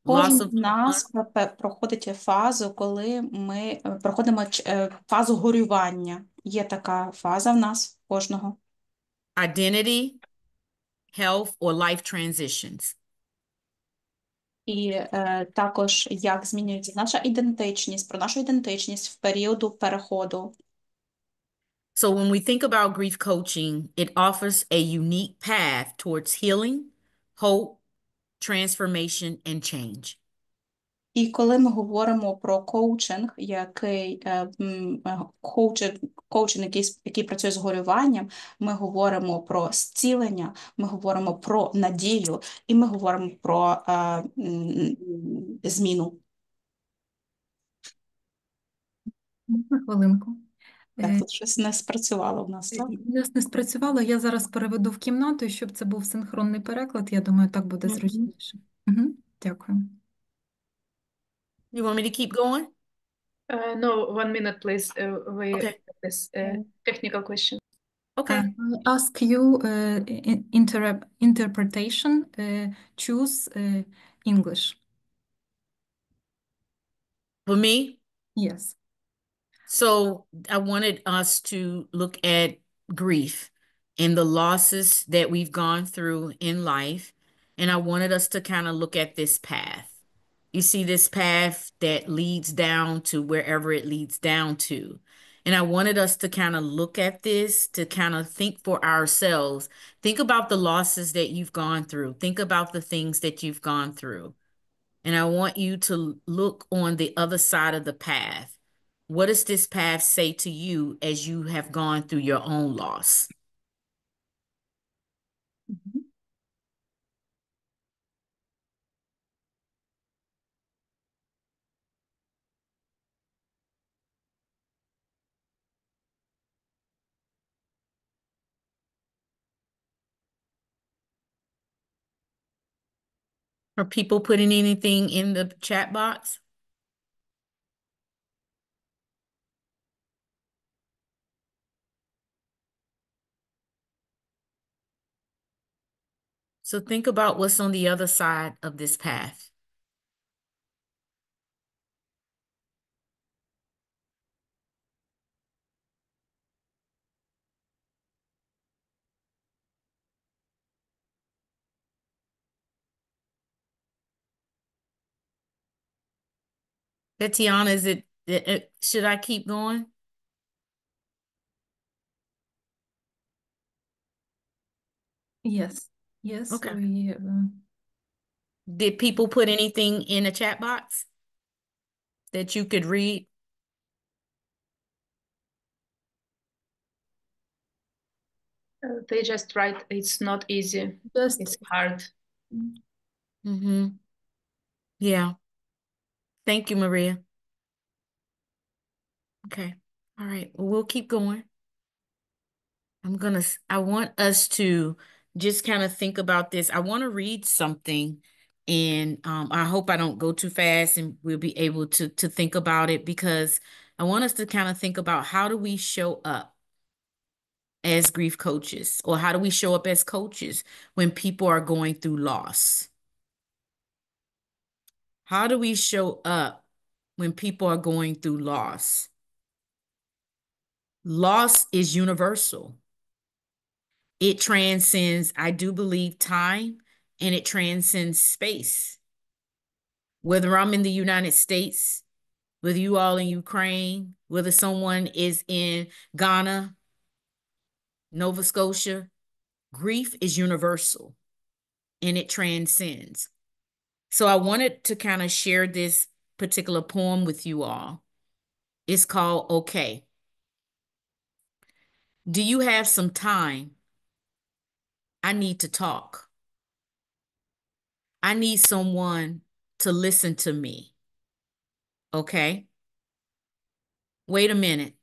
Loss Кожен of з loved one, нас проходить фазу, коли ми проходимо фазу горювання. Є така фаза в нас кожного. identity, health, or life transitions. І також як змінюється наша ідентичність, про нашу ідентичність в періоду переходу. So when we think about grief coaching, it offers a unique path towards healing, hope, transformation, and change. І коли ми говоримо про коучинг, коучинг, який працює з горюванням, ми говоримо про зцілення, ми говоримо про надію, і ми говоримо про зміну. Можна хвилинку. Так, тут щось не спрацювало в нас, так? У нас не спрацювало, я зараз переведу в кімнату, щоб це був синхронний переклад. Я думаю, так буде Мгм. зручніше. Угу. Дякую. You want me to keep going? No, 1 minute, please. We Okay. have this technical question. Okay. I ask you interpretation, choose English. For me, Yes. so I wanted us to look at grief and the losses that we've gone through in life. And I wanted us to kind of look at this path. You see this path that leads down to wherever it leads down to. And I wanted us to kind of look at this, to kind of think for ourselves. Think about the losses that you've gone through. Think about the things that you've gone through. And I want you to look on the other side of the path. What does this path say to you as you have gone through your own loss? Are people putting anything in the chat box? So think about what's on the other side of this path. Tatiana, should I keep going? Yes. Yes. Okay. Did people put anything in the chat box that you could read? They just write, it's not easy. Just It's hard. Mm-hmm. Yeah. Thank you, Maria. Okay. All right. Well, we'll keep going. I want us to just kind of think about this. I want to read something, and I hope I don't go too fast and we'll be able to think about it, because I want us to kind of think about, how do we show up as grief coaches, or how do we show up as coaches when people are going through loss? How do we show up when people are going through loss? Loss is universal. It transcends, I do believe, time, and it transcends space. Whether I'm in the United States, whether you all in Ukraine, whether someone is in Ghana, Nova Scotia, grief is universal and it transcends. So I wanted to kind of share this particular poem with you all. It's called Okay. Do you have some time? I need to talk. I need someone to listen to me. Okay? Wait a minute.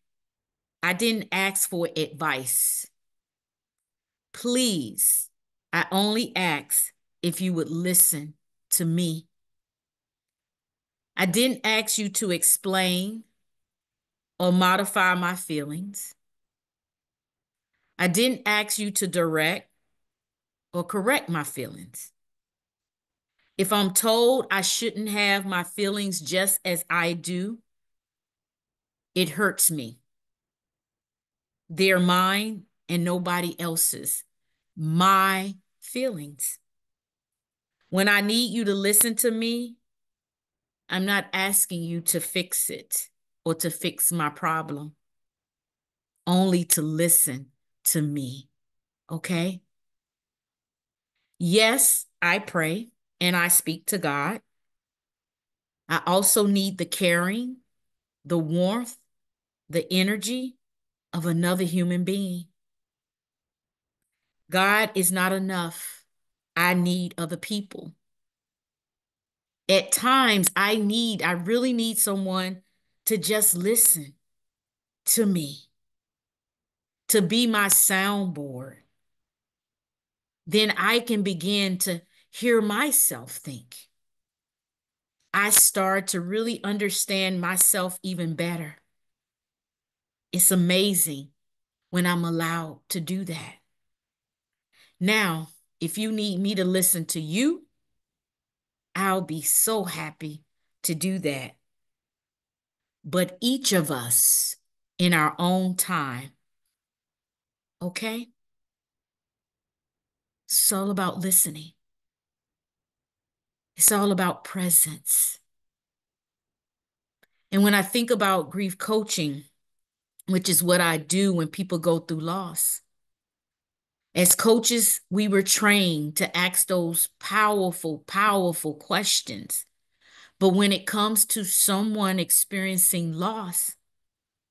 I didn't ask for advice. Please, I only ask if you would listen to me. I didn't ask you to explain or modify my feelings. I didn't ask you to direct or correct my feelings. If I'm told I shouldn't have my feelings just as I do, it hurts me. They're mine and nobody else's. My feelings. When I need you to listen to me, I'm not asking you to fix it or to fix my problem, only to listen to me, okay? Yes, I pray and I speak to God. I also need the caring, the warmth, the energy of another human being. God is not enough. I need other people. At times, I really need someone to just listen to me, to be my soundboard. Then I can begin to hear myself think. I start to really understand myself even better. It's amazing when I'm allowed to do that. Now, if you need me to listen to you, I'll be so happy to do that. But each of us in our own time, okay? It's all about listening. It's all about presence. And when I think about grief coaching, which is what I do when people go through loss, as coaches, we were trained to ask those powerful, powerful questions. But when it comes to someone experiencing loss,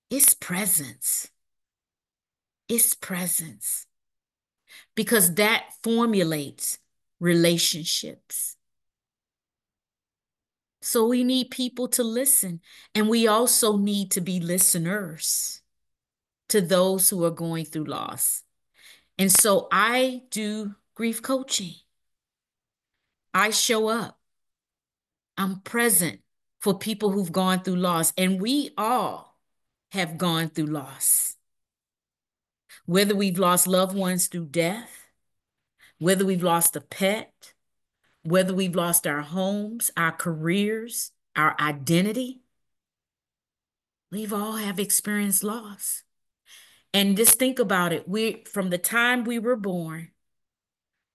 it's presence. It's presence. Because that formulates relationships. So we need people to listen, and we also need to be listeners to those who are going through loss. And so I do grief coaching. I show up. I'm present for people who've gone through loss, and we all have gone through loss. Whether we've lost loved ones through death, whether we've lost a pet, whether we've lost our homes, our careers, our identity, we've all have experienced loss. And just think about it. From the time we were born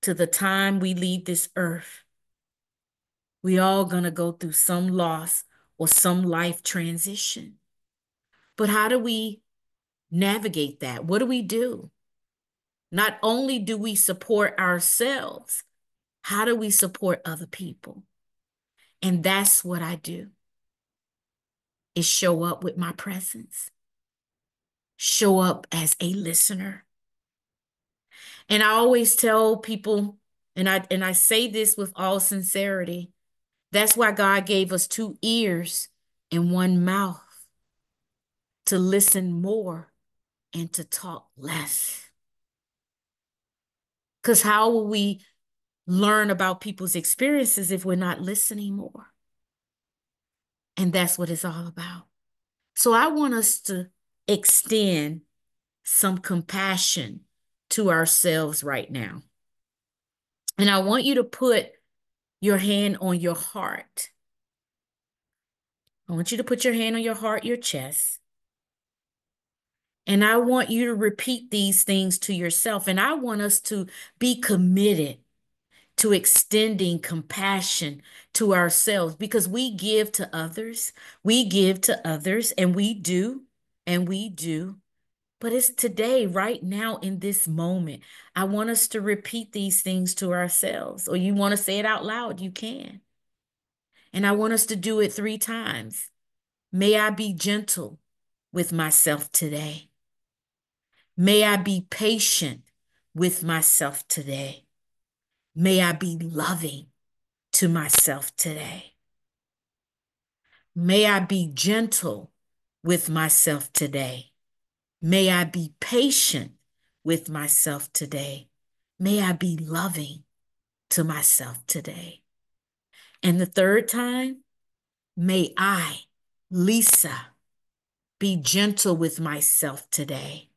to the time we leave this earth, we all gonna go through some loss or some life transition. But how do we navigate that? What do we do? Not only do we support ourselves, how do we support other people? And that's what I do, is show up with my presence, show up as a listener. And I always tell people, and I say this with all sincerity, that's why God gave us 2 ears and 1 mouth, to listen more and to talk less. Because how will we learn about people's experiences if we're not listening more? And that's what it's all about. So I want us to extend some compassion to ourselves right now. And I want you to put your hand on your heart. I want you to put your hand on your heart, your chest. And I want you to repeat these things to yourself. And I want us to be committed to extending compassion to ourselves, because we give to others. We give to others, and we do, and we do. But it's today, right now, in this moment. I want us to repeat these things to ourselves. Or you want to say it out loud, you can. And I want us to do it 3 times. May I be gentle with myself today. May I be patient with myself today. May I be loving to myself today. May I be gentle with myself today. May I be patient with myself today. May I be loving to myself today. And the 3rd time, may I, Lisa, be gentle with myself today.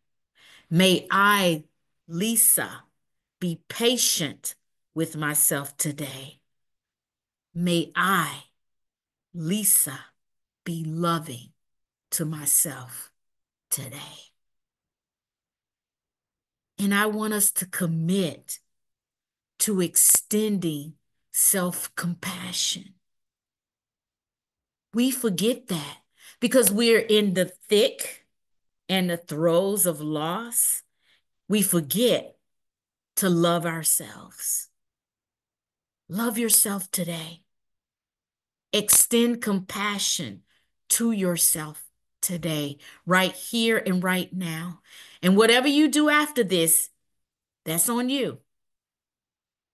May I, Lisa, be patient with myself today. May I, Lisa, be loving to myself today. And I want us to commit to extending self-compassion. We forget that because we're in the thick and the throes of loss. We forget to love ourselves. Love yourself today. Extend compassion to yourself today, right here and right now. And whatever you do after this, that's on you.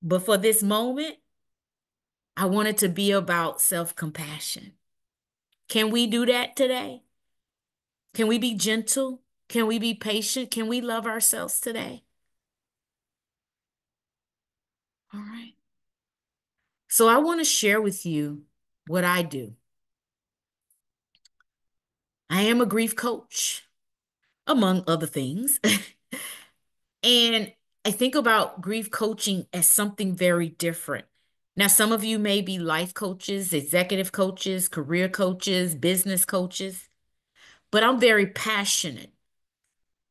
But for this moment, I want it to be about self-compassion. Can we do that today? Can we be gentle? Can we be patient? Can we love ourselves today? All right. So I want to share with you what I do. I am a grief coach, among other things. And I think about grief coaching as something very different. Now, some of you may be life coaches, executive coaches, career coaches, business coaches, but I'm very passionate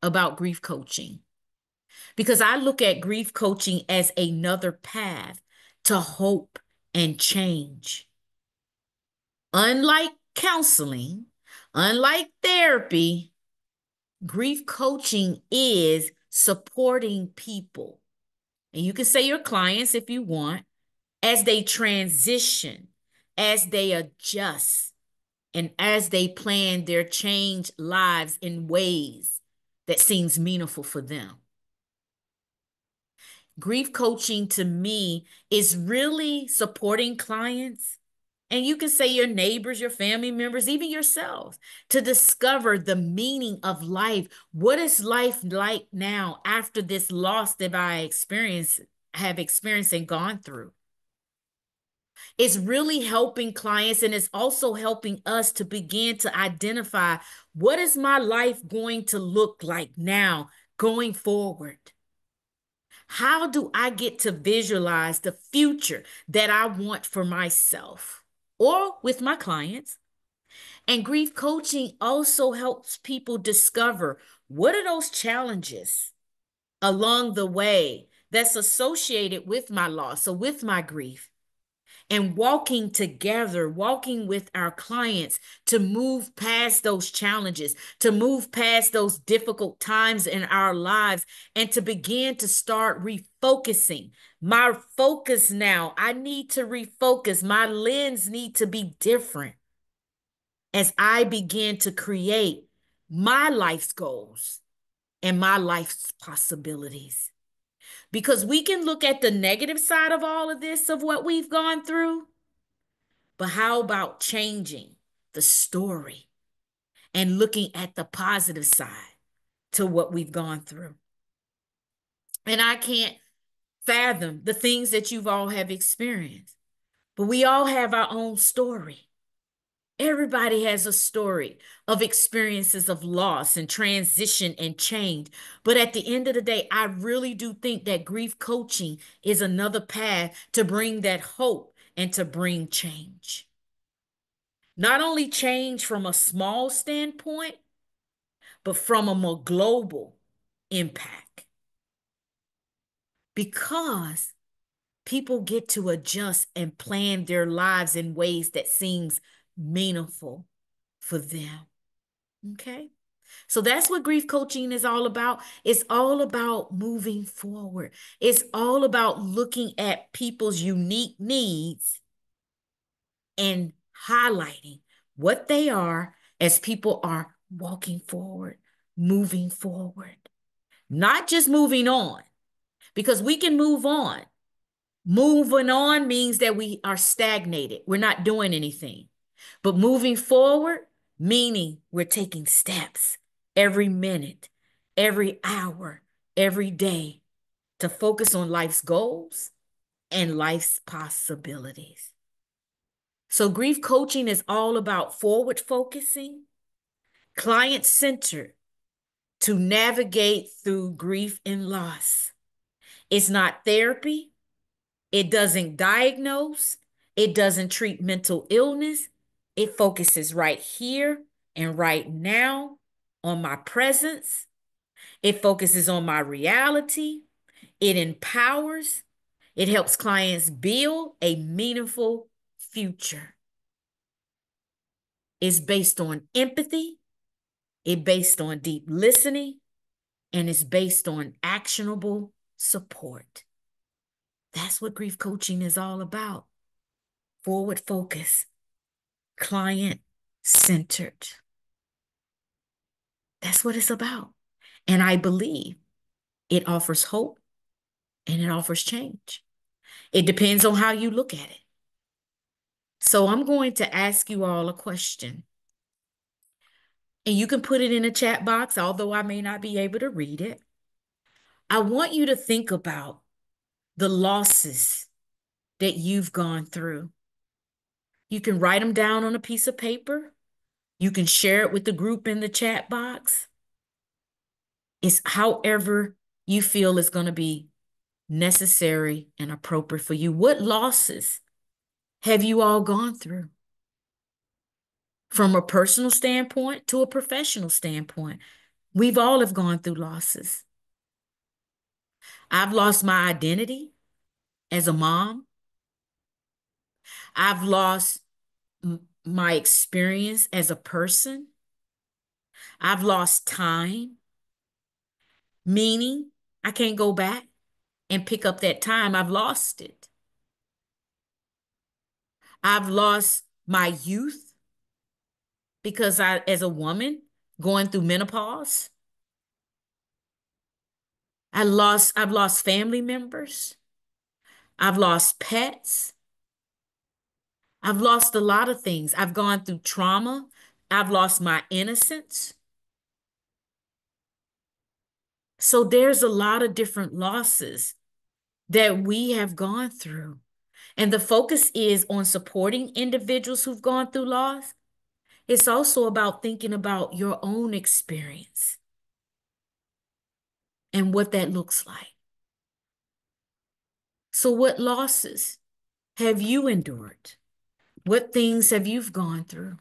about grief coaching because I look at grief coaching as another path to hope and change. Unlike counseling, unlike therapy, grief coaching is supporting people. And you can say your clients if you want, as they transition, as they adjust, and as they plan their changed lives in ways that seems meaningful for them. Grief coaching to me is really supporting clients, and you can say your neighbors, your family members, even yourselves, to discover the meaning of life. What is life like now after this loss that have experienced and gone through? It's really helping clients, and it's also helping us to begin to identify, what is my life going to look like now going forward? How do I get to visualize the future that I want for myself or with my clients? And grief coaching also helps people discover, what are those challenges along the way that's associated with my loss or with my grief? And walking together, walking with our clients to move past those challenges, to move past those difficult times in our lives, and to begin to start refocusing. My focus now, I need to refocus. My lens need to be different as I begin to create my life's goals and my life's possibilities. Because we can look at the negative side of all of this, of what we've gone through, but how about changing the story and looking at the positive side to what we've gone through? And I can't fathom the things that you've all have experienced, but we all have our own story. Everybody has a story of experiences of loss and transition and change. But at the end of the day, I really do think that grief coaching is another path to bring that hope and to bring change. Not only change from a small standpoint, but from a more global impact. Because people get to adjust and plan their lives in ways that seems meaningful for them. Okay? So that's what grief coaching is all about. It's all about moving forward. It's all about looking at people's unique needs and highlighting what they are as people are walking forward, moving forward, not just moving on, because we can move on. Moving on means that we are stagnated. We're not doing anything. But moving forward, meaning we're taking steps every minute, every hour, every day to focus on life's goals and life's possibilities. So grief coaching is all about forward focusing, client-centered to navigate through grief and loss. It's not therapy. It doesn't diagnose. It doesn't treat mental illness. It focuses right here and right now on my presence. It focuses on my reality. It empowers. It helps clients build a meaningful future. It's based on empathy. It's based on deep listening. And it's based on actionable support. That's what grief coaching is all about. Forward focus, client centered. That's what it's about. And I believe it offers hope and it offers change. It depends on how you look at it. So I'm going to ask you all a question. And you can put it in a chat box, although I may not be able to read it. I want you to think about the losses that you've gone through. You can write them down on a piece of paper. You can share it with the group in the chat box. It's however you feel is going to be necessary and appropriate for you. What losses have you all gone through? From a personal standpoint to a professional standpoint, we've all have gone through losses. I've lost my identity as a mom. I've lost my experience as a person. I've lost time, meaning I can't go back and pick up that time. I've lost it. I've lost my youth because as a woman, going through menopause, I've lost family members. I've lost pets. I've lost a lot of things. I've gone through trauma. I've lost my innocence. So there's a lot of different losses that we have gone through. And the focus is on supporting individuals who've gone through loss. It's also about thinking about your own experience and what that looks like. So what losses have you endured? What things have you gone through?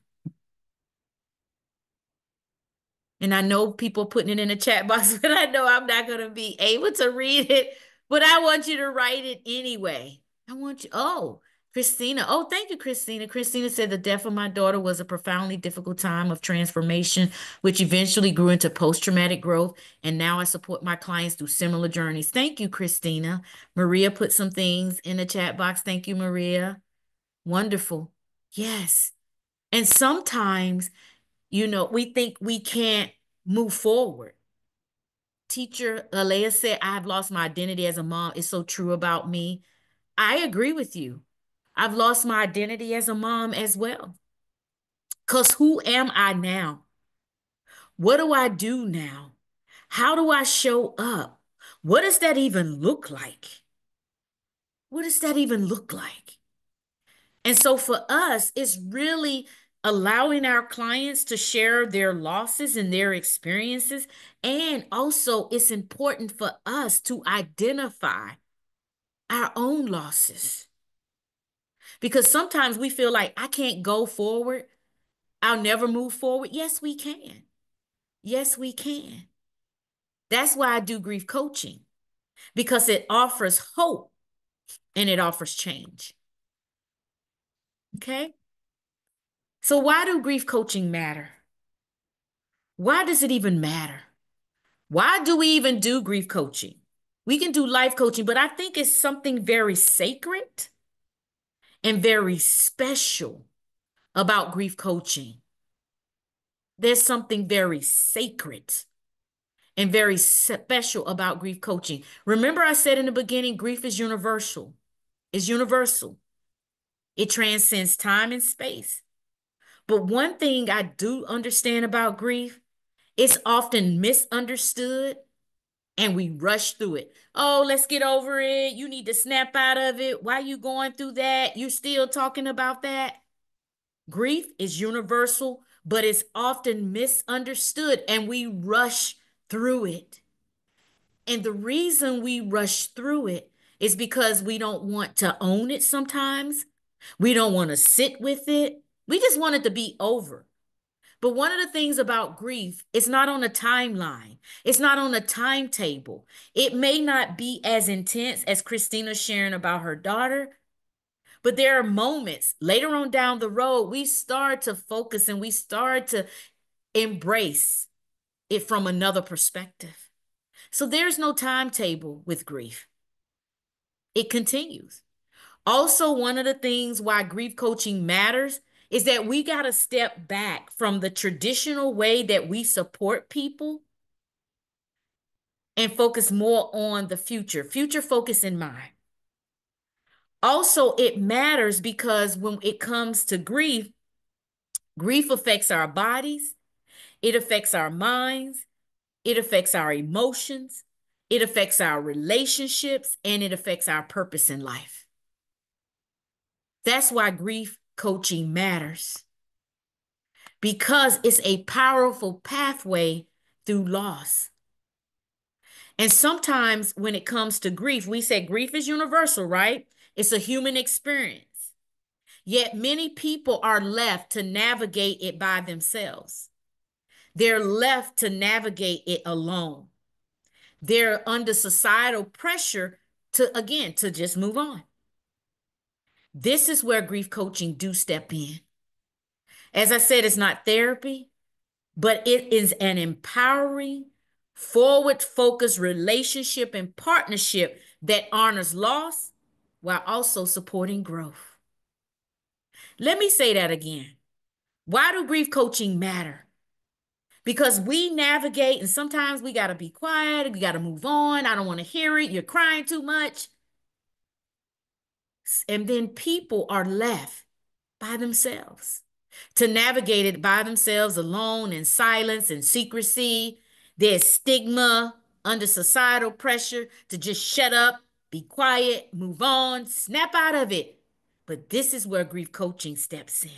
And I know people putting it in the chat box, but I know I'm not going to be able to read it, but I want you to write it anyway. I want you, oh, Christina. Oh, thank you, Christina. Christina said the death of my daughter was a profoundly difficult time of transformation, which eventually grew into post-traumatic growth. And now I support my clients through similar journeys. Thank you, Christina. Maria put some things in the chat box. Thank you, Maria. Wonderful. Yes. And sometimes, we think we can't move forward. Teacher Alea said, I've lost my identity as a mom. It's so true about me. I agree with you. I've lost my identity as a mom as well. Because who am I now? What do I do now? How do I show up? What does that even look like? What does that even look like? And so for us, it's really allowing our clients to share their losses and their experiences. And also, it's important for us to identify our own losses. Because sometimes we feel like I can't go forward. I'll never move forward. Yes, we can. Yes, we can. That's why I do grief coaching, because it offers hope and it offers change. Okay? So why do grief coaching matter? Why does it even matter? Why do we even do grief coaching? We can do life coaching, but I think it's something very sacred and very special about grief coaching. There's something very sacred and very special about grief coaching. Remember, I said in the beginning, grief is universal. It's universal. It transcends time and space. But one thing I do understand about grief, it's often misunderstood and we rush through it. Oh, let's get over it. You need to snap out of it. Why are you going through that? You're still talking about that. Grief is universal, but it's often misunderstood and we rush through it. And the reason we rush through it is because we don't want to own it sometimes. We don't want to sit with it. We just want it to be over. But one of the things about grief, it's not on a timeline. It's not on a timetable. It may not be as intense as Christina's sharing about her daughter, but there are moments later on down the road, we start to focus and we start to embrace it from another perspective. So there's no timetable with grief. It continues. Also, one of the things why grief coaching matters is that we got to step back from the traditional way that we support people and focus more on the future focus in mind. Also, it matters because when it comes to grief, grief affects our bodies, it affects our minds, it affects our emotions, it affects our relationships, and it affects our purpose in life. That's why grief coaching matters, because it's a powerful pathway through loss. And sometimes when it comes to grief, we say grief is universal, right? It's a human experience. Yet many people are left to navigate it by themselves. They're left to navigate it alone. They're under societal pressure to just move on. This is where grief coaching do step in. As I said, it's not therapy, but it is an empowering, forward-focused relationship and partnership that honors loss while also supporting growth. Let me say that again. Why do grief coaching matter? Because we navigate, and sometimes we got to be quiet, we got to move on. I don't want to hear it. You're crying too much. And then people are left by themselves to navigate it by themselves, alone, in silence and secrecy. There's stigma under societal pressure to just shut up, be quiet, move on, snap out of it. But this is where grief coaching steps in.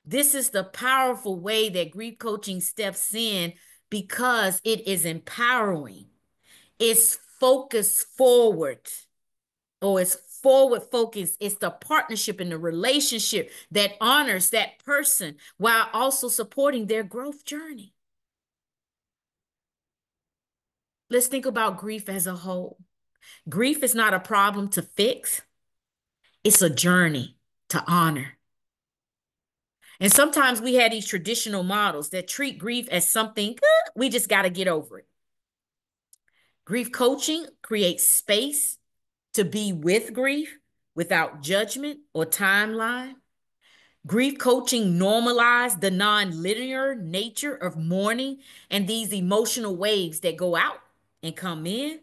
This is the powerful way that grief coaching steps in because it is empowering. It's focused forward, or it's forward focused. It's the partnership and the relationship that honors that person while also supporting their growth journey. Let's think about grief as a whole. Grief is not a problem to fix. It's a journey to honor. And sometimes we have these traditional models that treat grief as something, we just got to get over it. Grief coaching creates space to be with grief without judgment or timeline. Grief coaching normalizes the non-linear nature of mourning and these emotional waves that go out and come in.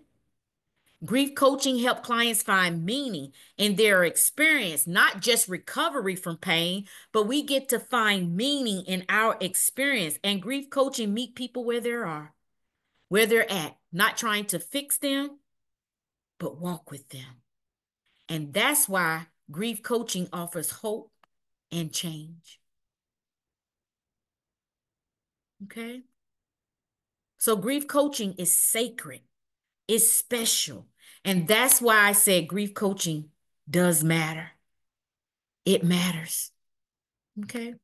Grief coaching helps clients find meaning in their experience, not just recovery from pain, but we get to find meaning in our experience. And grief coaching meet people where they are, where they're at, not trying to fix them, but walk with them. And that's why grief coaching offers hope and change. Okay? So grief coaching is sacred. It's special. And that's why I said grief coaching does matter. It matters. Okay?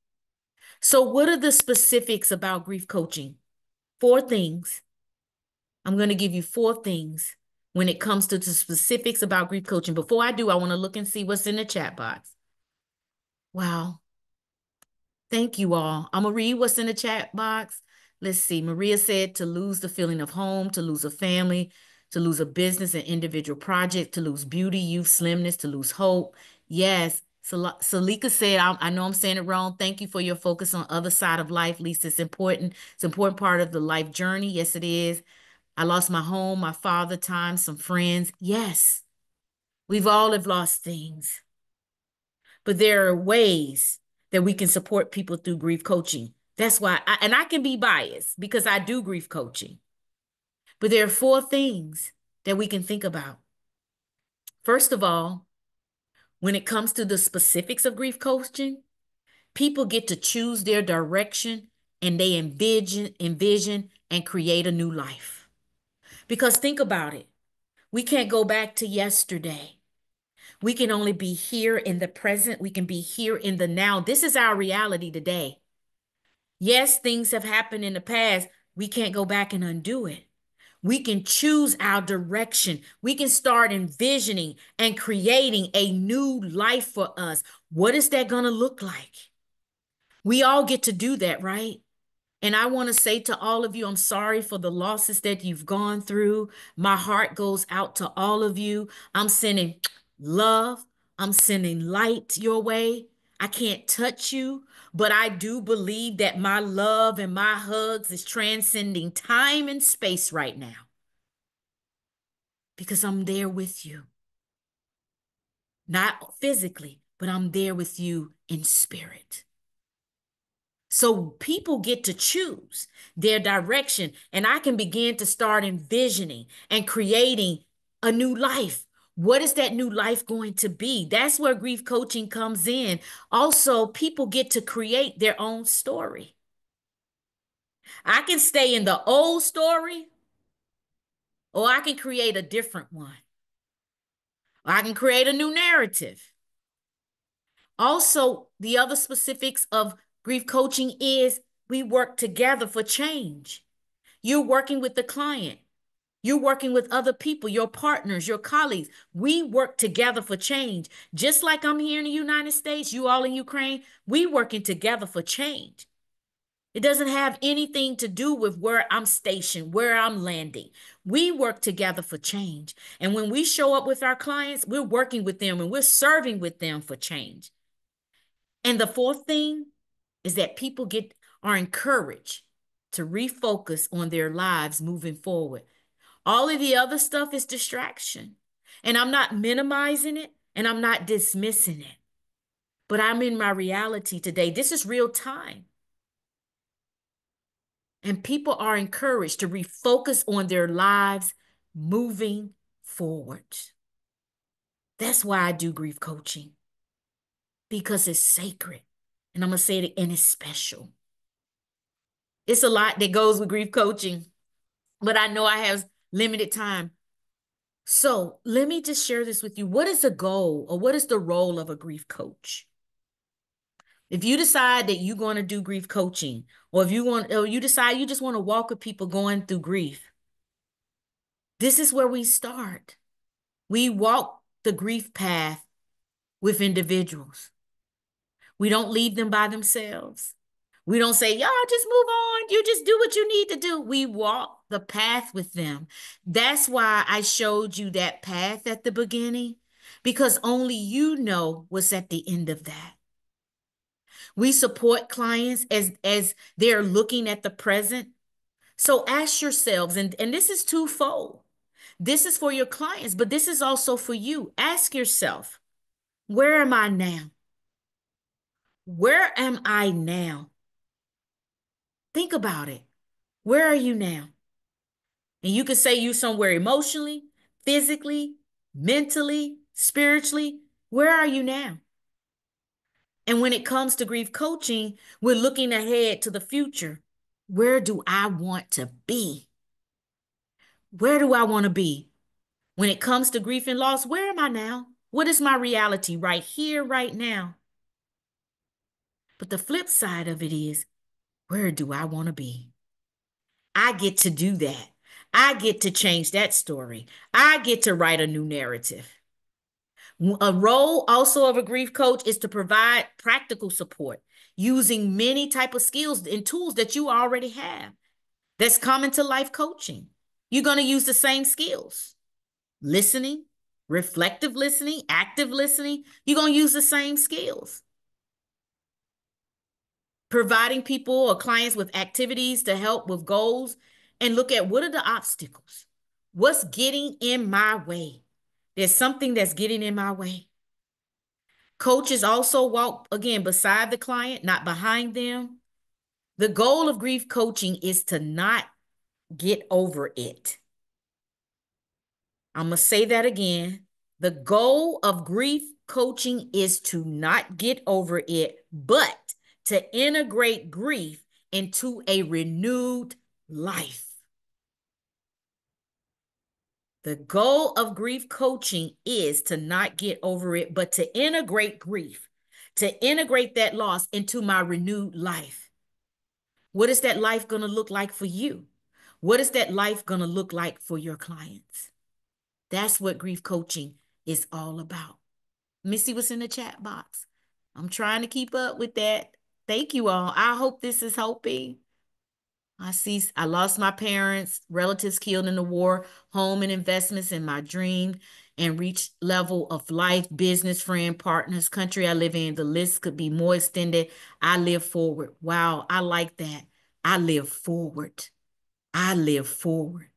So what are the specifics about grief coaching? 4 things. I'm going to give you 4 things when it comes to the specifics about grief coaching. Before I do, I want to look and see what's in the chat box. Wow. Thank you all. I'm going to read what's in the chat box. Let's see. Maria said to lose the feeling of home, to lose a family, to lose a business and individual project, to lose beauty, youth, slimness, to lose hope. Yes. Salika said, I know I'm saying it wrong. Thank you for your focus on other side of life, Lisa. It's important. It's an important part of the life journey. Yes, it is. I lost my home, my father, time, some friends. Yes. We've all have lost things. But there are ways that we can support people through grief coaching. That's why, I can be biased because I do grief coaching. But there are 4 things that we can think about. First of all, when it comes to the specifics of grief coaching, people get to choose their direction and they envision and create a new life. Because think about it. We can't go back to yesterday. We can only be here in the present. We can be here in the now. This is our reality today. Yes, things have happened in the past. We can't go back and undo it. We can choose our direction. We can start envisioning and creating a new life for us. What is that going to look like? We all get to do that, right? And I want to say to all of you, I'm sorry for the losses that you've gone through. My heart goes out to all of you. I'm sending love. I'm sending light your way. I can't touch you, but I do believe that my love and my hugs is transcending time and space right now because I'm there with you. Not physically, but I'm there with you in spirit. So people get to choose their direction, and I can begin to start envisioning and creating a new life. What is that new life going to be? That's where grief coaching comes in. Also, people get to create their own story. I can stay in the old story, or I can create a different one. Or I can create a new narrative. Also, the other specifics of grief coaching is we work together for change. You're working with the client. You're working with other people, your partners, your colleagues. We work together for change. Just like I'm here in the United States, you all in Ukraine, we working together for change. It doesn't have anything to do with where I'm stationed, where I'm landing. We work together for change. And when we show up with our clients, we're working with them and we're serving with them for change. And the fourth thing is that people are encouraged to refocus on their lives moving forward. All of the other stuff is distraction. And I'm not minimizing it and I'm not dismissing it. But I'm in my reality today. This is real time. And people are encouraged to refocus on their lives moving forward. That's why I do grief coaching, because it's sacred. And I'm going to say it, and it's special. It's a lot that goes with grief coaching, but I know I have limited time. So let me just share this with you. What is the goal, or what is the role of a grief coach? If you decide that you're going to do grief coaching, or you decide you just want to walk with people going through grief, this is where we start. We walk the grief path with individuals. We don't leave them by themselves. We don't say, y'all just move on. You just do what you need to do. We walk the path with them. That's why I showed you that path at the beginning, because only you know what's at the end of that. We support clients as they're looking at the present. So ask yourselves, and this is twofold. This is for your clients, but this is also for you. Ask yourself, where am I now? Where am I now? Think about it. Where are you now? And you could say you somewhere emotionally, physically, mentally, spiritually. Where are you now? And when it comes to grief coaching, we're looking ahead to the future. Where do I want to be? Where do I want to be? When it comes to grief and loss, where am I now? What is my reality right here, right now? But the flip side of it is, where do I want to be? I get to do that. I get to change that story. I get to write a new narrative. A role also of a grief coach is to provide practical support using many type of skills and tools that you already have. That's common to life coaching. You're going to use the same skills. Listening, reflective listening, active listening. You're going to use the same skills. Providing people or clients with activities to help with goals, and look at what are the obstacles? What's getting in my way? There's something that's getting in my way. Coaches also walk, again, beside the client, not behind them. The goal of grief coaching is to not get over it. I'm going to say that again. The goal of grief coaching is to not get over it, but to integrate grief into a renewed life. The goal of grief coaching is to not get over it, but to integrate grief, to integrate that loss into my renewed life. What is that life going to look like for you? What is that life going to look like for your clients? That's what grief coaching is all about. Let me see what's in the chat box. I'm trying to keep up with that. Thank you all. I hope this is helping. I lost my parents, relatives killed in the war, home and investments in my dream, and reached level of life, business, friend, partners, country I live in. The list could be more extended. I live forward. Wow, I like that. I live forward. I live forward.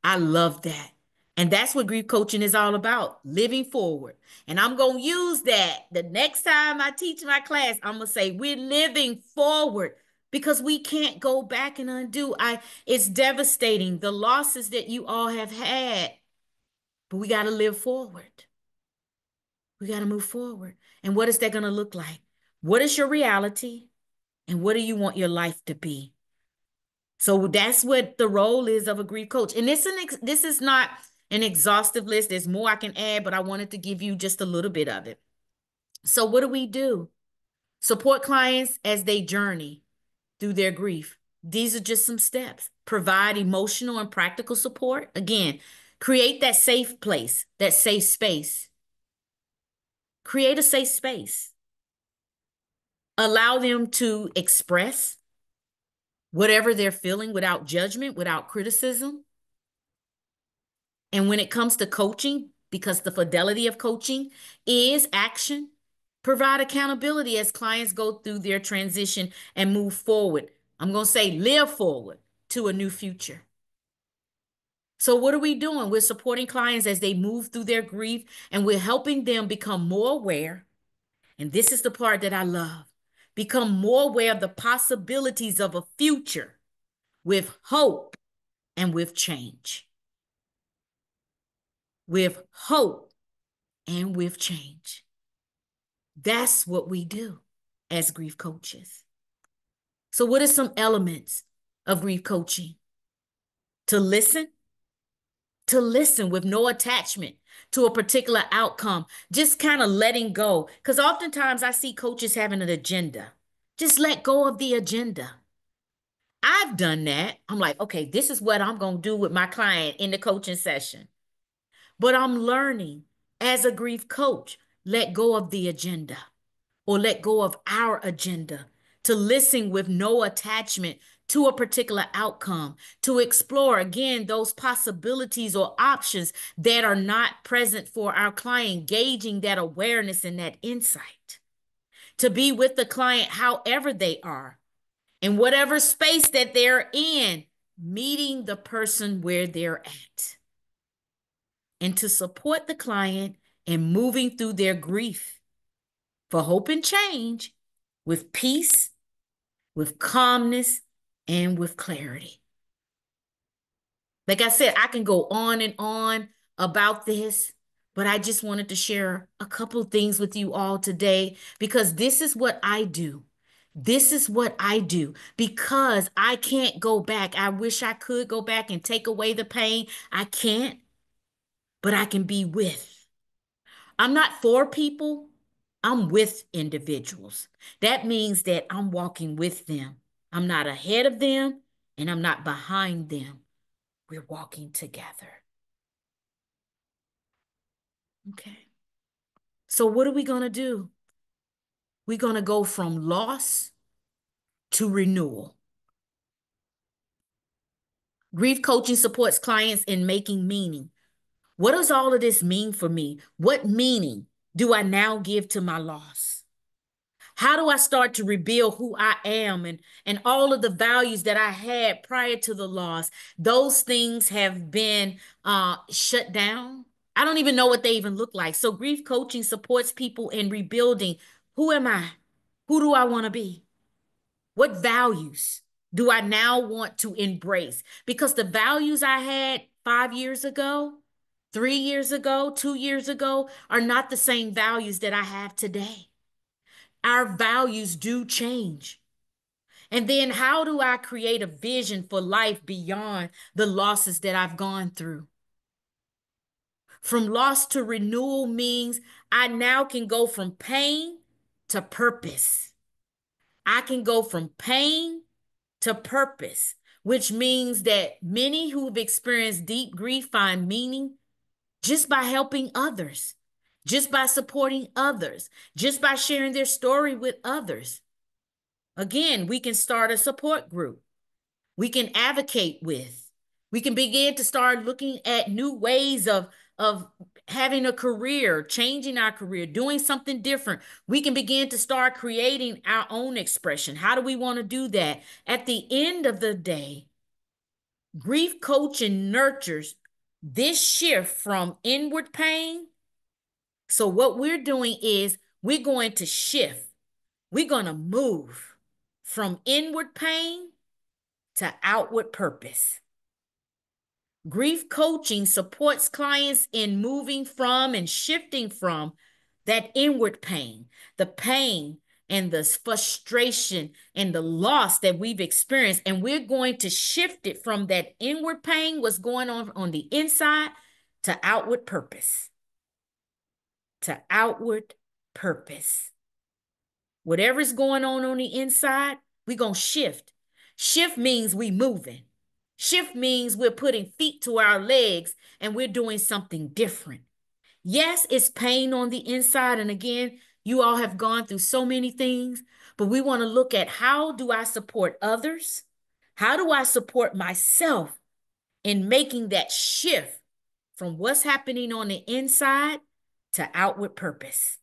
I love that. And that's what grief coaching is all about, living forward. And I'm going to use that the next time I teach my class. I'm going to say we're living forward because we can't go back and undo. It's devastating, the losses that you all have had, but we got to live forward. We got to move forward. And what is that going to look like? What is your reality? And what do you want your life to be? So that's what the role is of a grief coach. And this is not an exhaustive list. There's more I can add, but I wanted to give you just a little bit of it. So what do? Support clients as they journey through their grief. These are just some steps. Provide emotional and practical support. Again, create that safe place, that safe space. Create a safe space. Allow them to express whatever they're feeling without judgment, without criticism. And when it comes to coaching, because the fidelity of coaching is action, provide accountability as clients go through their transition and move forward. I'm going to say live forward to a new future. So what are we doing? We're supporting clients as they move through their grief, and we're helping them become more aware. And this is the part that I love. Become more aware of the possibilities of a future with hope and with change. With hope and with change. That's what we do as grief coaches. So what are some elements of grief coaching? To listen with no attachment to a particular outcome, just kind of letting go. Because oftentimes I see coaches having an agenda. Just let go of the agenda. I've done that. I'm like, okay, this is what I'm going to do with my client in the coaching session. But I'm learning as a grief coach, let go of the agenda or let go of our agenda, to listen with no attachment to a particular outcome, to explore, again, those possibilities or options that are not present for our client, gauging that awareness and that insight, to be with the client however they are, in whatever space that they're in, meeting the person where they're at, and to support the client in moving through their grief for hope and change with peace, with calmness, and with clarity. Like I said, I can go on and on about this, but I just wanted to share a couple of things with you all today because this is what I do. This is what I do because I can't go back. I wish I could go back and take away the pain. I can't, but I can be with. I'm not for people. I'm with individuals. That means that I'm walking with them. I'm not ahead of them and I'm not behind them. We're walking together. Okay. So what are we going to do? We're going to go from loss to renewal. Grief coaching supports clients in making meaning. What does all of this mean for me? What meaning do I now give to my loss? How do I start to rebuild who I am and all of the values that I had prior to the loss? Those things have been shut down. I don't even know what they even look like. So grief coaching supports people in rebuilding. Who am I? Who do I want to be? What values do I now want to embrace? Because the values I had 5 years ago, 3 years ago, 2 years ago are not the same values that I have today. Our values do change. And then how do I create a vision for life beyond the losses that I've gone through? From loss to renewal means I now can go from pain to purpose. I can go from pain to purpose, which means that many who've experienced deep grief find meaning just by helping others, just by supporting others, just by sharing their story with others. Again, we can start a support group. We can advocate with. We can begin to start looking at new ways of having a career, changing our career, doing something different. We can begin to start creating our own expression. How do we want to do that? At the end of the day, grief coaching nurtures this shift from inward pain. So what we're doing is we're going to shift. We're going to move from inward pain to outward purpose. Grief coaching supports clients in moving from and shifting from that inward pain, the pain and the frustration and the loss that we've experienced. And we're going to shift it from that inward pain, what's going on the inside, to outward purpose. To outward purpose. Whatever's going on the inside, we're going to shift. Shift means we moving. Shift means we're putting feet to our legs and we're doing something different. Yes, it's pain on the inside. And again, you all have gone through so many things, but we want to look at how do I support others? How do I support myself in making that shift from what's happening on the inside to outward purpose?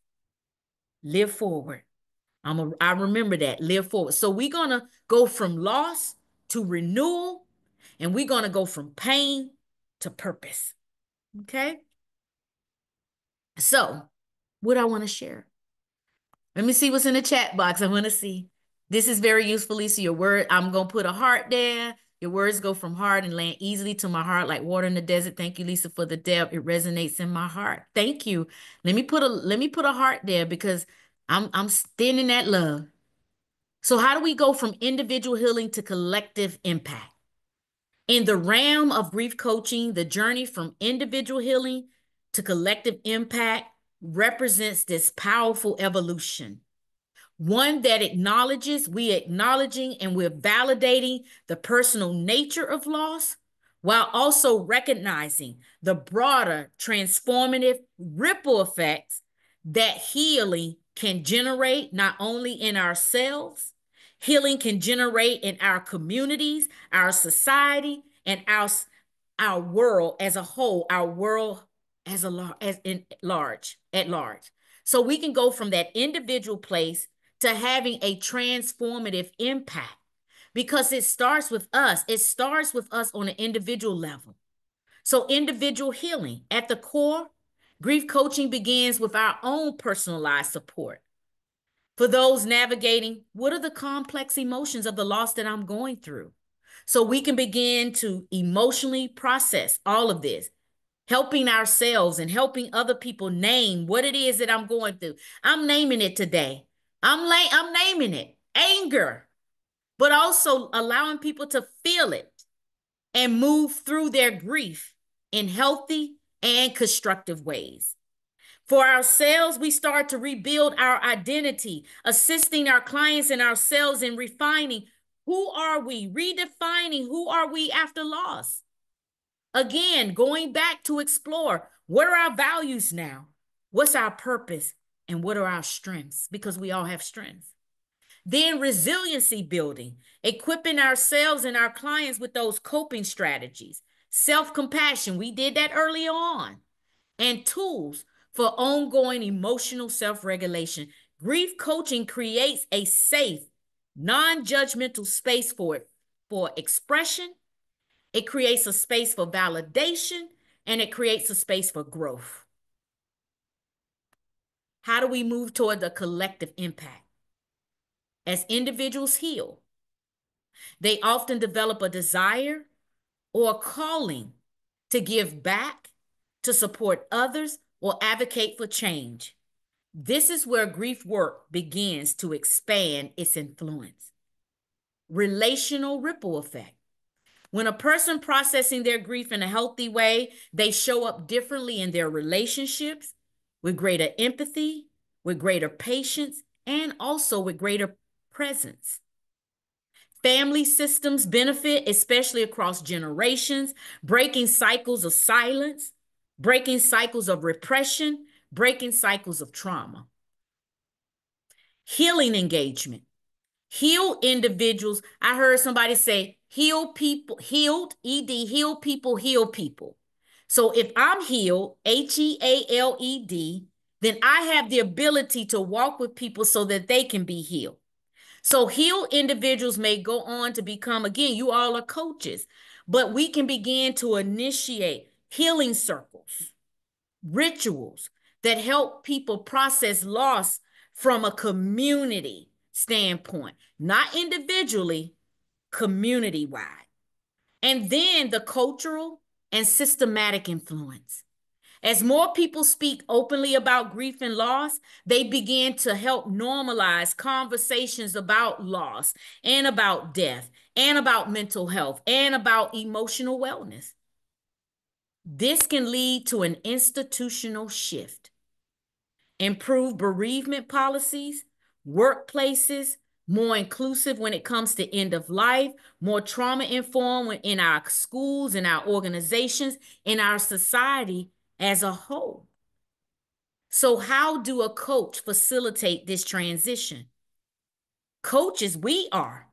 Live forward. I remember that. Live forward. So we're going to go from loss to renewal, and we're going to go from pain to purpose. Okay? So, what I want to share. Let me see what's in the chat box. I want to see. This is very useful, Lisa. Your word, I'm going to put a heart there. Your words go from heart and land easily to my heart like water in the desert. Thank you, Lisa, for the depth. It resonates in my heart. Thank you. Let me put a heart there because I'm standing that love. So how do we go from individual healing to collective impact? In the realm of grief coaching, the journey from individual healing to collective impact represents this powerful evolution. One that we're acknowledging and we're validating the personal nature of loss while also recognizing the broader transformative ripple effects that healing can generate not only in ourselves, healing can generate in our communities, our society, and our world as a whole, our world at large. So we can go from that individual place to having a transformative impact because it starts with us. It starts with us on an individual level. So individual healing at the core, grief coaching begins with our own personalized support. For those navigating, what are the complex emotions of the loss that I'm going through? So we can begin to emotionally process all of this, helping ourselves and helping other people name what it is that I'm going through. I'm naming it today. I'm naming it anger, but also allowing people to feel it and move through their grief in healthy and constructive ways. For ourselves, we start to rebuild our identity, assisting our clients and ourselves in refining who are we, redefining who are we after loss. Again, going back to explore what are our values now? What's our purpose? And what are our strengths? Because we all have strengths. Then resiliency building, equipping ourselves and our clients with those coping strategies. Self-compassion, we did that early on. And tools for ongoing emotional self-regulation. Grief coaching creates a safe, non-judgmental space for expression. It creates a space for validation, and it creates a space for growth. How do we move toward the collective impact? As individuals heal, they often develop a desire or a calling to give back, to support others, or advocate for change. This is where grief work begins to expand its influence. Relational ripple effect. When a person processing their grief in a healthy way, they show up differently in their relationships, with greater empathy, with greater patience, and also with greater presence. Family systems benefit, especially across generations, breaking cycles of silence, breaking cycles of repression, breaking cycles of trauma. Healing engagement. Heal individuals. I heard somebody say, heal people, healed, ED, heal people, heal people. So if I'm healed, HEALED, then I have the ability to walk with people so that they can be healed. So healed individuals may go on to become, again, you all are coaches, but we can begin to initiate healing circles, rituals that help people process loss from a community standpoint, not individually, community wide. And then the cultural and systematic influence. As more people speak openly about grief and loss, they begin to help normalize conversations about loss and about death and about mental health and about emotional wellness. This can lead to an institutional shift, improve bereavement policies, workplaces, more inclusive when it comes to end of life, more trauma-informed in our schools, in our organizations, in our society as a whole. So how do a coach facilitate this transition? Coaches, we are,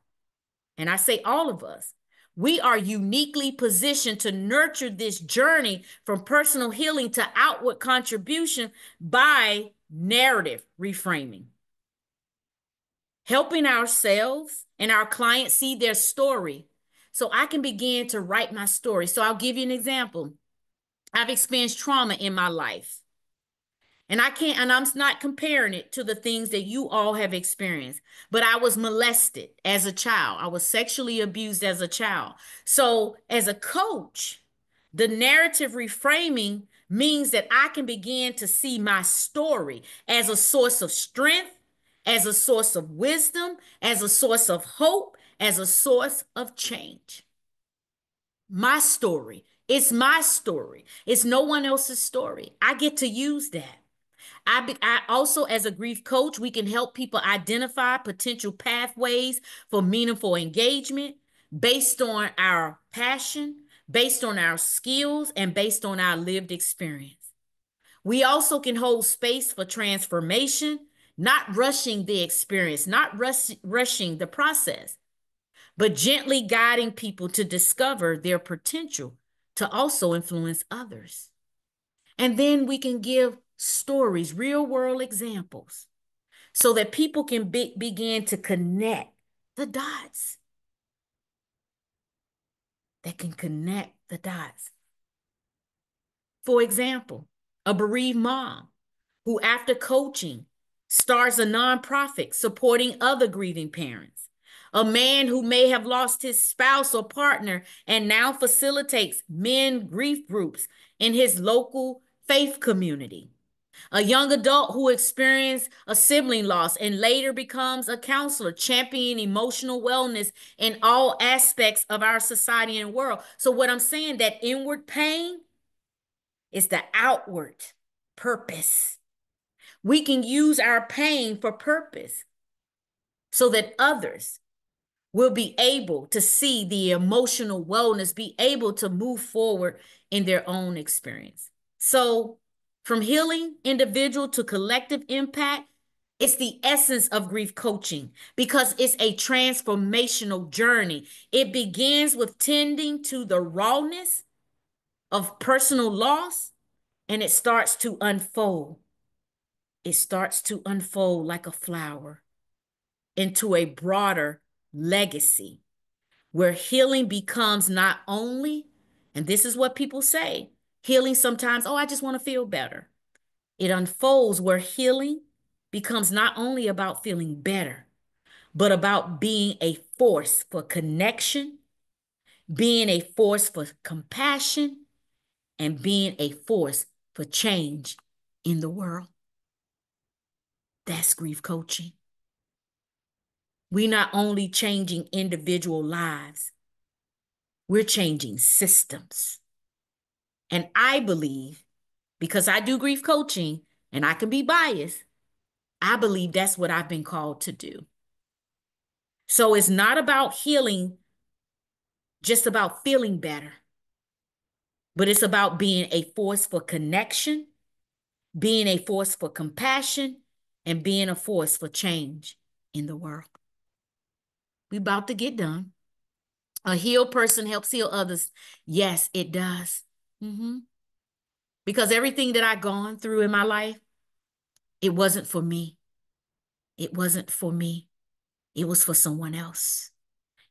and I say all of us, we are uniquely positioned to nurture this journey from personal healing to outward contribution by narrative reframing, helping ourselves and our clients see their story so I can begin to write my story. So I'll give you an example. I've experienced trauma in my life. And I'm not comparing it to the things that you all have experienced, but I was molested as a child. I was sexually abused as a child. So as a coach, the narrative reframing means that I can begin to see my story as a source of strength, as a source of wisdom, as a source of hope, as a source of change. My story. It's my story. It's no one else's story. I get to use that. I also, as a grief coach, we can help people identify potential pathways for meaningful engagement based on our passion, based on our skills, and based on our lived experience. We also can hold space for transformation, not rushing the experience, not rushing the process, but gently guiding people to discover their potential to also influence others. And then we can give stories, real world examples, so that people can begin to connect the dots. That can connect the dots. For example, a bereaved mom who, after coaching, starts a nonprofit supporting other grieving parents. A man who may have lost his spouse or partner and now facilitates men grief groups in his local faith community. A young adult who experienced a sibling loss and later becomes a counselor, championing emotional wellness in all aspects of our society and world. So what I'm saying, that inward pain is the outward purpose. We can use our pain for purpose so that others will be able to see the emotional wellness, be able to move forward in their own experience. So from healing individual to collective impact, it's the essence of grief coaching because it's a transformational journey. It begins with tending to the rawness of personal loss, and it starts to unfold. It starts to unfold like a flower into a broader legacy where healing becomes not only, and this is what people say, healing sometimes, oh, I just want to feel better. It unfolds where healing becomes not only about feeling better, but about being a force for connection, being a force for compassion, and being a force for change in the world. That's grief coaching. We're not only changing individual lives, We're changing systems. And I believe, because I do grief coaching and I can be biased, I believe that's what I've been called to do. So it's not about healing, just about feeling better, but it's about being a force for connection, being a force for compassion, and being a force for change in the world. We about to get done. A healed person helps heal others. Yes, it does. Because everything that I've gone through in my life, it wasn't for me. It wasn't for me. It was for someone else.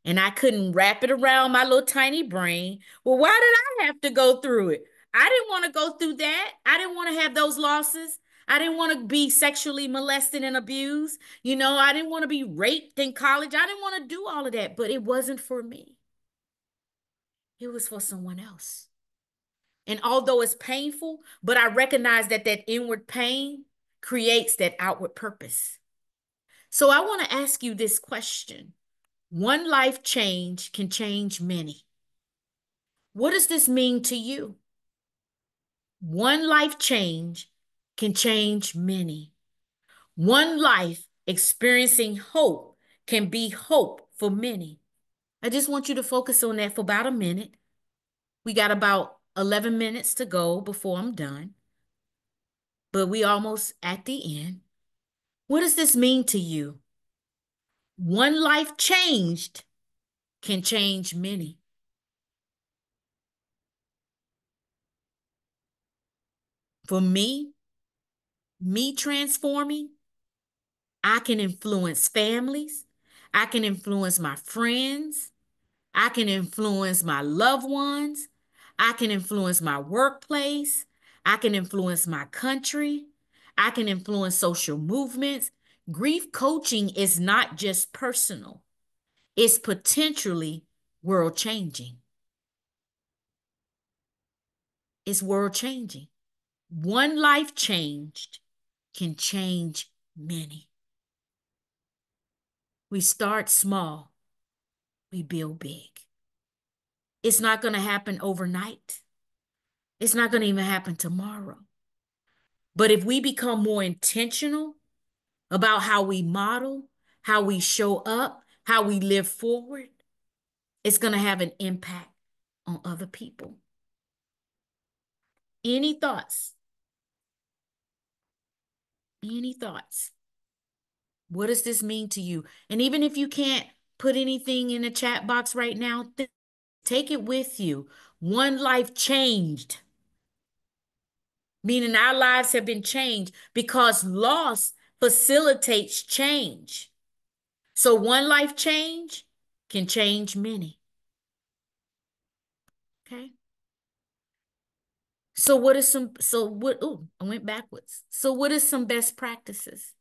And I couldn't wrap it around my little tiny brain. Well, why did I have to go through it? I didn't want to go through that. I didn't want to have those losses. I didn't want to be sexually molested and abused. I didn't want to be raped in college. I didn't want to do all of that, but it wasn't for me. It was for someone else. And although it's painful, but I recognize that inward pain creates that outward purpose. So I want to ask you this question. One life change can change many. What does this mean to you? One life change can change many. One life experiencing hope can be hope for many. I just want you to focus on that for about a minute. We got about 11 minutes to go before I'm done, but we almost at the end. What does this mean to you? One life changed can change many. For me transforming, I can influence families. I can influence my friends. I can influence my loved ones. I can influence my workplace. I can influence my country. I can influence social movements. Grief coaching is not just personal. It's potentially world changing. It's world changing. One life changed can change many. We start small, we build big. It's not going to happen overnight. It's not going to even happen tomorrow. But if we become more intentional about how we model, how we show up, how we live forward, it's going to have an impact on other people. Any thoughts? Any thoughts? What does this mean to you? And even if you can't put anything in the chat box right now, take it with you. One life changed, meaning our lives have been changed because loss facilitates change. So one life change can change many. Okay. I went backwards. So what is some best practices?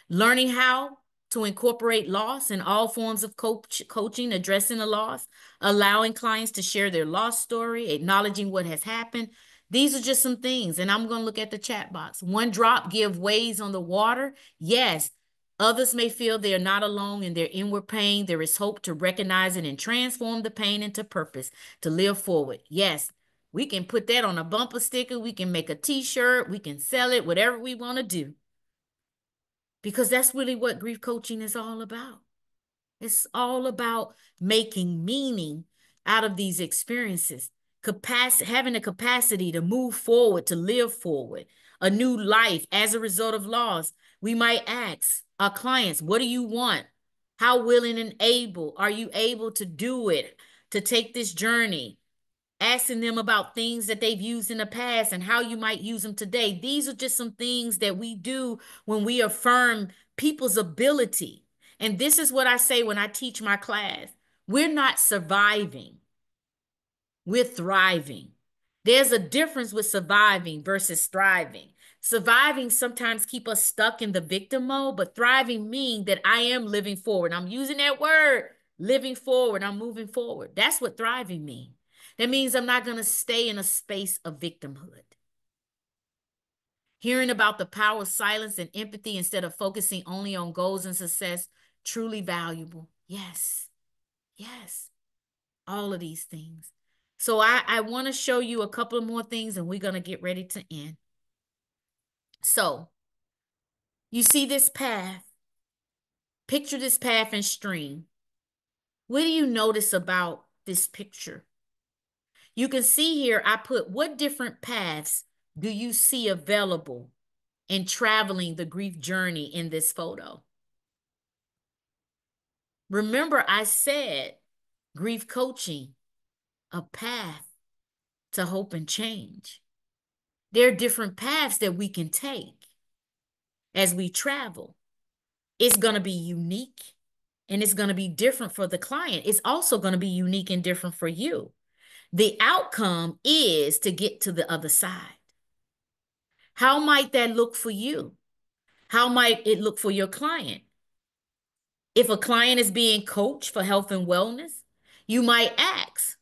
Learning how to incorporate loss in all forms of coaching, addressing the loss, allowing clients to share their loss story, acknowledging what has happened. These are just some things, and I'm going to look at the chat box. One drop give waves on the water. Yes, others may feel they are not alone in their inward pain. There is hope to recognize it and transform the pain into purpose to live forward. Yes, we can put that on a bumper sticker. We can make a t-shirt. We can sell it, whatever we want to do. Because that's really what grief coaching is all about. It's all about making meaning out of these experiences, having the capacity to move forward, to live forward, a new life as a result of loss. We might ask our clients, what do you want? How willing and able are you able to do it, to take this journey? Asking them about things that they've used in the past and how you might use them today. These are just some things that we do when we affirm people's ability. And this is what I say when I teach my class. We're not surviving. We're thriving. There's a difference with surviving versus thriving. Surviving sometimes keep us stuck in the victim mode, but thriving means that I am living forward. I'm using that word, living forward. I'm moving forward. That's what thriving means. That means I'm not going to stay in a space of victimhood. Hearing about the power of silence and empathy instead of focusing only on goals and success, truly valuable. Yes, yes. All of these things. So I want to show you a couple of more things and we're going to get ready to end. So you see this path. Picture this path and stream. What do you notice about this picture? You can see here, I put what different paths do you see available in traveling the grief journey in this photo? Remember, I said grief coaching, a path to hope and change. There are different paths that we can take as we travel. It's going to be unique and it's going to be different for the client. It's also going to be unique and different for you. The outcome is to get to the other side. How might that look for you? How might it look for your client? If a client is being coached for health and wellness, you might ask,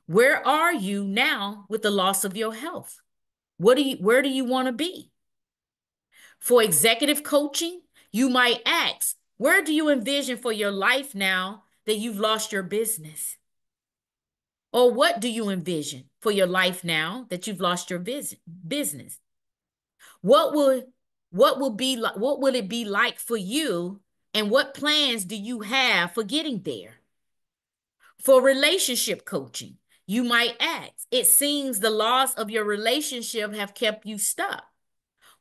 where are you now with the loss of your health? Where do you want to be? For executive coaching, you might ask, where do you envision for your life now that you've lost your business? Or what do you envision for your life now that you've lost your business? What will it be like for you, and what plans do you have for getting there? For relationship coaching, you might ask, it seems the loss of your relationship have kept you stuck.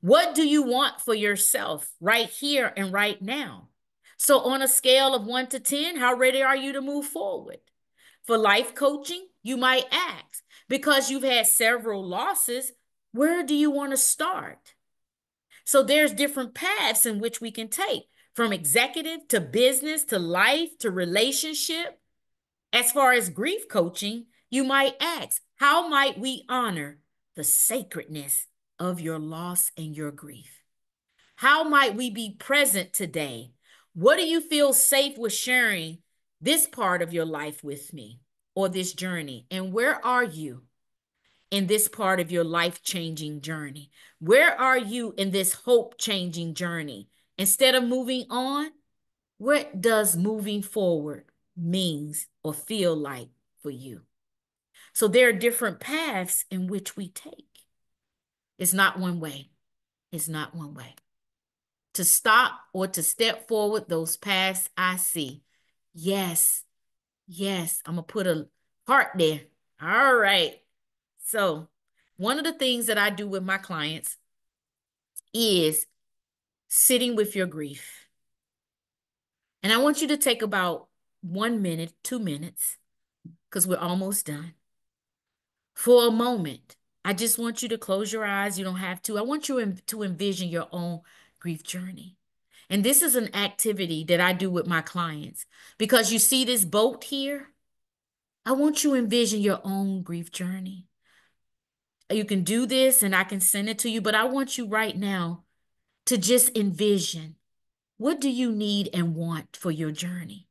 What do you want for yourself right here and right now? So on a scale of 1 to 10, how ready are you to move forward? For life coaching, you might ask, because you've had several losses, where do you want to start? So there's different paths in which we can take, from executive to business to life to relationship. As far as grief coaching, you might ask, how might we honor the sacredness of your loss and your grief? How might we be present today? What do you feel safe with sharing this part of your life with me, or this journey? And where are you in this part of your life-changing journey? Where are you in this hope-changing journey? Instead of moving on, what does moving forward means or feel like for you? So there are different paths in which we take. It's not one way. It's not one way. To stop or to step forward, those paths I see. Yes, yes, I'm going to put a heart there. All right. So one of the things that I do with my clients is sitting with your grief. And I want you to take about 1 minute, 2 minutes, because we're almost done. For a moment, I just want you to close your eyes. You don't have to. I want you to envision your own grief journey. And this is an activity that I do with my clients. Because you see this boat here? I want you to envision your own grief journey. You can do this and I can send it to you, but I want you right now to just envision, what do you need and want for your journey?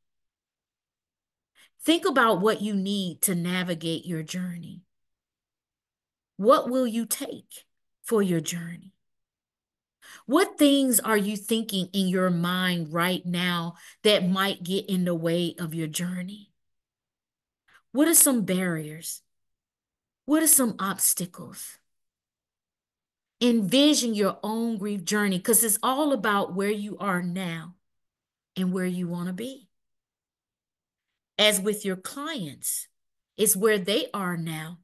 Think about what you need to navigate your journey. What will you take for your journey? What things are you thinking in your mind right now that might get in the way of your journey? What are some barriers? What are some obstacles? Envision your own grief journey, because it's all about where you are now and where you want to be. As with your clients, it's where they are now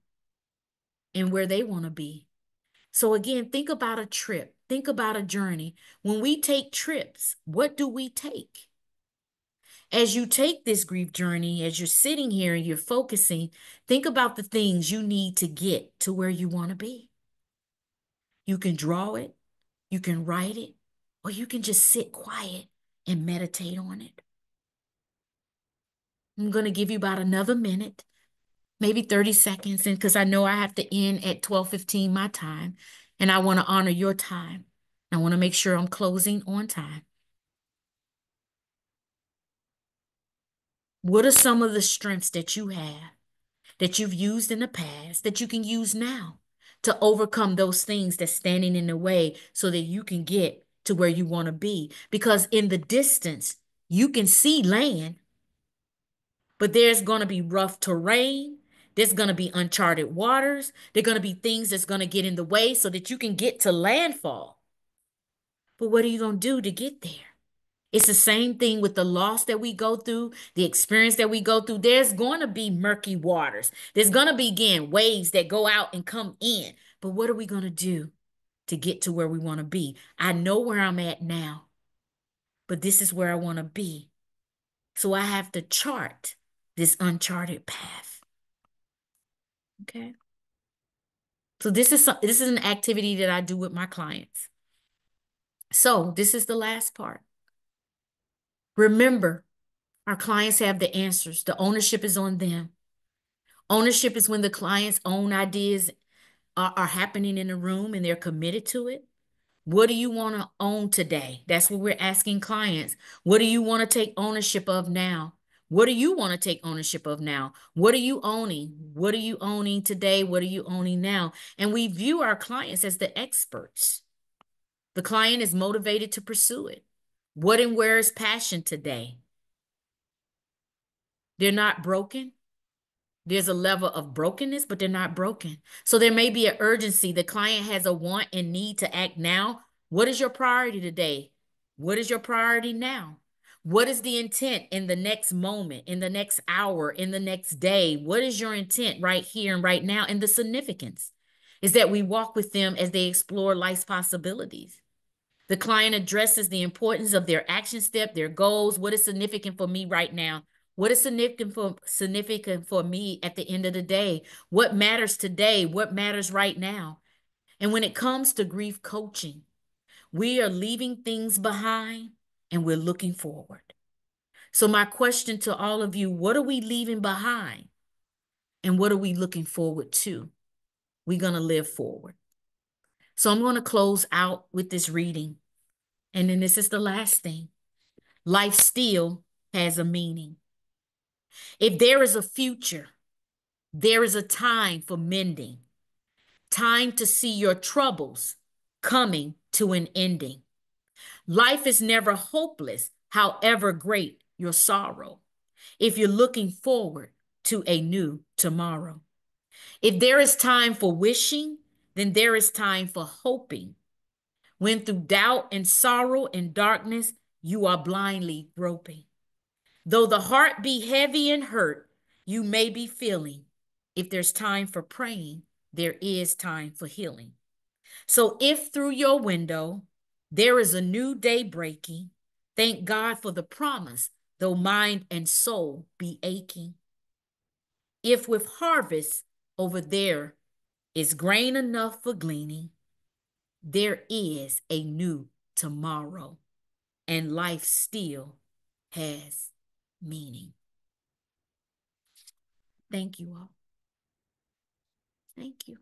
and where they want to be. So again, think about a trip. Think about a journey. When we take trips, what do we take? As you take this grief journey, as you're sitting here and you're focusing, think about the things you need to get to where you want to be. You can draw it, you can write it, or you can just sit quiet and meditate on it. I'm going to give you about another minute, maybe 30 seconds, and because I know I have to end at 12:15 my time, and I want to honor your time. I want to make sure I'm closing on time. What are some of the strengths that you have, that you've used in the past, that you can use now to overcome those things that's standing in the way so that you can get to where you want to be? Because in the distance, you can see land. But there's going to be rough terrain. There's going to be uncharted waters. There're going to be things that's going to get in the way so that you can get to landfall. But what are you going to do to get there? It's the same thing with the loss that we go through, the experience that we go through. There's going to be murky waters. There's going to be, again, waves that go out and come in. But what are we going to do to get to where we want to be? I know where I'm at now, but this is where I want to be. So I have to chart this uncharted path. Okay? So this is an activity that I do with my clients. So this is the last part. Remember, our clients have the answers. The ownership is on them. Ownership is when the client's own ideas are happening in the room and they're committed to it. What do you want to own today? That's what we're asking clients. What do you want to take ownership of now? What do you want to take ownership of now? What are you owning? What are you owning today? What are you owning now? And we view our clients as the experts. The client is motivated to pursue it. What and where is passion today? They're not broken. There's a level of brokenness, but they're not broken. So there may be an urgency. The client has a want and need to act now. What is your priority today? What is your priority now? What is the intent in the next moment, in the next hour, in the next day? What is your intent right here and right now? And the significance is that we walk with them as they explore life's possibilities. The client addresses the importance of their action step, their goals. What is significant for me right now? What is significant for me at the end of the day? What matters today? What matters right now? And when it comes to grief coaching, we are leaving things behind and we're looking forward. So my question to all of you, what are we leaving behind? And what are we looking forward to? We're going to live forward. So I'm going to close out with this reading. And then this is the last thing. Life still has a meaning. If there is a future, there is a time for mending, time to see your troubles coming to an ending. Life is never hopeless, however great your sorrow, if you're looking forward to a new tomorrow. If there is time for wishing, then there is time for hoping. When through doubt and sorrow and darkness, you are blindly groping. Though the heart be heavy and hurt, you may be feeling. If there's time for praying, there is time for healing. So if through your window there is a new day breaking, thank God for the promise, though mind and soul be aching. If with harvest over there is grain enough for gleaning, there is a new tomorrow, and life still has meaning. Thank you all. Thank you.